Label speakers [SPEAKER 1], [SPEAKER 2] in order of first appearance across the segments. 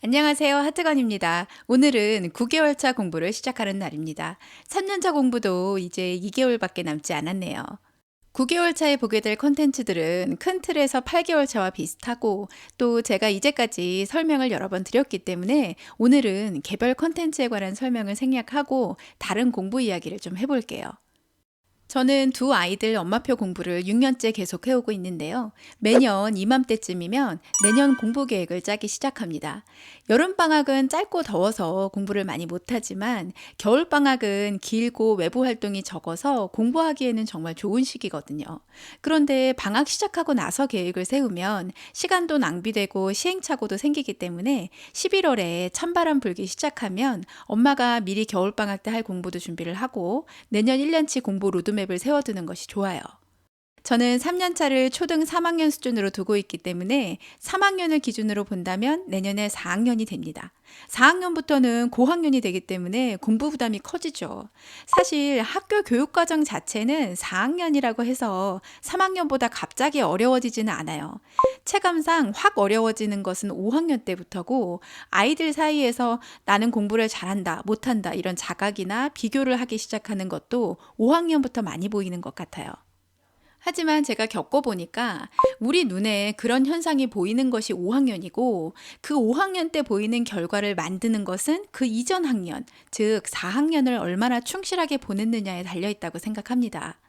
[SPEAKER 1] 안녕하세요. 하트건입니다. 오늘은 9개월차 공부를 시작하는 날입니다. 3년차 공부도 이제 2개월밖에 남지 않았네요. 9개월 차에 보게 될 콘텐츠들은 큰 틀에서 8개월 차와 비슷하고 또 제가 이제까지 설명을 여러 번 드렸기 때문에 오늘은 개별 콘텐츠에 관한 설명을 생략하고 다른 공부 이야기를 좀 해볼게요. 저는 두 아이들 엄마표 공부를 6년째 계속 해오고 있는데요. 매년 이맘때쯤이면 내년 공부 계획을 짜기 시작합니다. 여름방학은 짧고 더워서 공부를 많이 못하지만 겨울방학은 길고 외부 활동이 적어서 공부하기에는 정말 좋은 시기거든요. 그런데 방학 시작하고 나서 계획을 세우면 시간도 낭비되고 시행착오도 생기기 때문에 11월에 찬바람 불기 시작하면 엄마가 미리 겨울방학 때 할 공부도 준비를 하고 내년 1년치 공부 로드맵을 세워두는 것이 좋아요. 저는 3년차를 초등 3학년 수준으로 두고 있기 때문에 3학년을 기준으로 본다면 내년에 4학년이 됩니다. 4학년부터는 고학년이 되기 때문에 공부 부담이 커지죠. 사실 학교 교육과정 자체는 4학년이라고 해서 3학년보다 갑자기 어려워지지는 않아요. 체감상 확 어려워지는 것은 5학년 때부터고 아이들 사이에서 나는 공부를 잘한다, 못한다 이런 자각이나 비교를 하기 시작하는 것도 5학년부터 많이 보이는 것 같아요. 하지만 제가 겪어보니까 우리 눈에 그런 현상이 보이는 것이 5학년이고 그 5학년 때 보이는 결과를 만드는 것은 그 이전 학년, 즉 4학년을 얼마나 충실하게 보냈느냐에 달려있다고 생각합니다.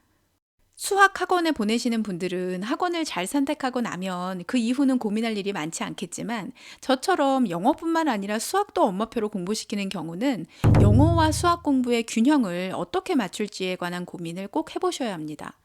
[SPEAKER 1] 수학 학원에 보내시는 분들은 학원을 잘 선택하고 나면 그 이후는 고민할 일이 많지 않겠지만 저처럼 영어뿐만 아니라 수학도 엄마표로 공부시키는 경우는 영어와 수학 공부의 균형을 어떻게 맞출지에 관한 고민을 꼭 해보셔야 합니다.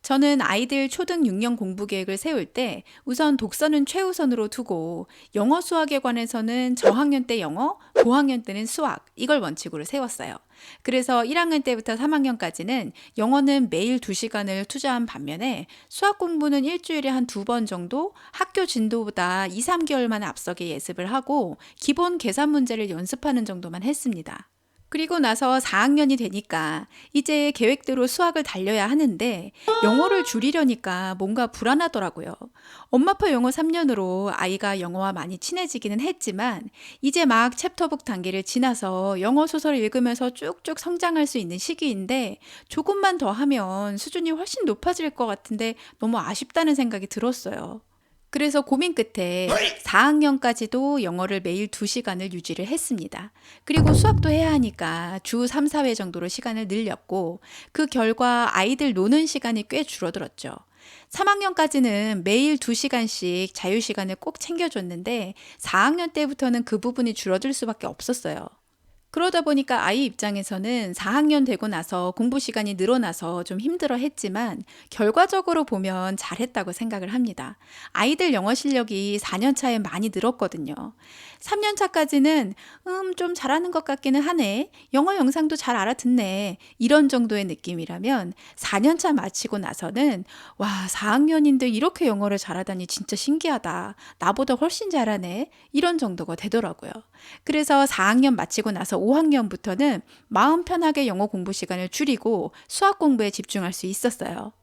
[SPEAKER 1] 저는 아이들 초등 6년 공부 계획을 세울 때 우선 독서는 최우선으로 두고 영어 수학에 관해서는 저학년 때 영어, 고학년 때는 수학 이걸 원칙으로 세웠어요. 그래서 1학년 때부터 3학년까지는 영어는 매일 2시간을 투자한 반면에 수학 공부는 일주일에 한 2번 정도 학교 진도보다 2, 3개월만 앞서게 예습을 하고 기본 계산 문제를 연습하는 정도만 했습니다. 그리고 나서 4학년이 되니까 이제 계획대로 수학을 달려야 하는데 영어를 줄이려니까 뭔가 불안하더라고요. 엄마표 영어 3년으로 아이가 영어와 많이 친해지기는 했지만 이제 막 챕터북 단계를 지나서 영어 소설을 읽으면서 쭉쭉 성장할 수 있는 시기인데 조금만 더 하면 수준이 훨씬 높아질 것 같은데 너무 아쉽다는 생각이 들었어요. 그래서 고민 끝에 4학년까지도 영어를 매일 2시간을 유지를 했습니다. 그리고 수학도 해야 하니까 주 3, 4회 정도로 시간을 늘렸고 그 결과 아이들 노는 시간이 꽤 줄어들었죠. 3학년까지는 매일 2시간씩 자유시간을 꼭 챙겨줬는데 4학년 때부터는 그 부분이 줄어들 수밖에 없었어요. 그러다 보니까 아이 입장에서는 4학년 되고 나서 공부 시간이 늘어나서 좀 힘들어 했지만 결과적으로 보면 잘했다고 생각을 합니다. 아이들 영어 실력이 4년 차에 많이 늘었거든요. 3년 차까지는 좀 잘하는 것 같기는 하네. 영어 영상도 잘 알아듣네. 이런 정도의 느낌이라면 4년 차 마치고 나서는 와, 4학년인데 이렇게 영어를 잘하다니 진짜 신기하다. 나보다 훨씬 잘하네. 이런 정도가 되더라고요. 그래서 4학년 마치고 나서 5학년부터는 마음 편하게 영어 공부 시간을 줄이고 수학 공부에 집중할 수 있었어요.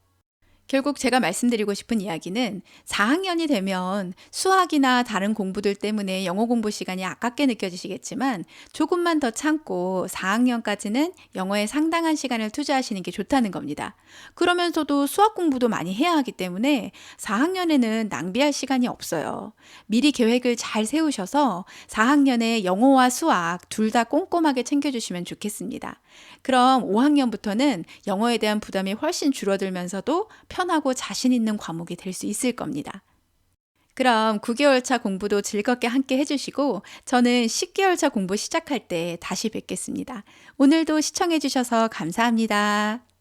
[SPEAKER 1] 결국 제가 말씀드리고 싶은 이야기는 4학년이 되면 수학이나 다른 공부들 때문에 영어 공부 시간이 아깝게 느껴지시겠지만 조금만 더 참고 4학년까지는 영어에 상당한 시간을 투자하시는 게 좋다는 겁니다. 그러면서도 수학 공부도 많이 해야 하기 때문에 4학년에는 낭비할 시간이 없어요. 미리 계획을 잘 세우셔서 4학년에 영어와 수학 둘 다 꼼꼼하게 챙겨주시면 좋겠습니다. 그럼 5학년부터는 영어에 대한 부담이 훨씬 줄어들면서도 편하고 자신 있는 과목이 될 수 있을 겁니다. 그럼 9개월 차 공부도 즐겁게 함께 해주시고 저는 10개월 차 공부 시작할 때 다시 뵙겠습니다. 오늘도 시청해주셔서 감사합니다.